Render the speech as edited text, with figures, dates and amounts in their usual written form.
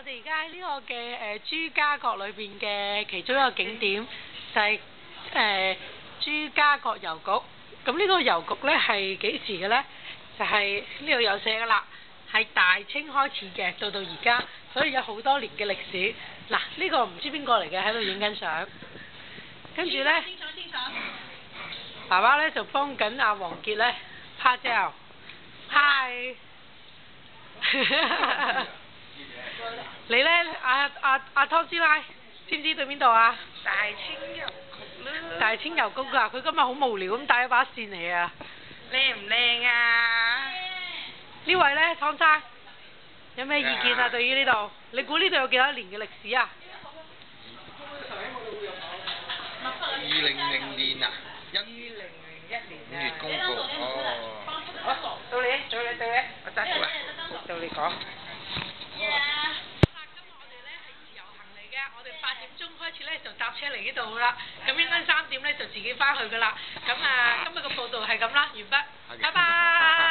我哋而家喺呢個嘅朱家角裏邊嘅其中一個景點，就係朱家角郵局。咁呢個郵局咧係幾時嘅咧？就係呢度有寫㗎啦，係大清開始嘅，到而家，所以有好多年嘅歷史。嗱，呢個唔知邊個嚟嘅喺度影緊相，跟住咧，爸爸咧就幫緊阿王傑咧拍照，Hi 你咧，阿湯師奶，知唔知對邊度啊？大清郵局啦。大清郵局啊！佢今日好無聊咁帶咗把扇嚟啊！靚唔靚啊？呢位咧，湯生，有咩意見啊？對於呢度，你估呢度有幾多年嘅歷史啊？2000年啊，2001年5月公佈哦。好，到你，我揸住啊，到你講。我哋8點鐘開始咧就搭車嚟呢度啦，咁應該3點咧就自己翻去噶啦。咁今日個報道係咁啦，完畢，拜拜。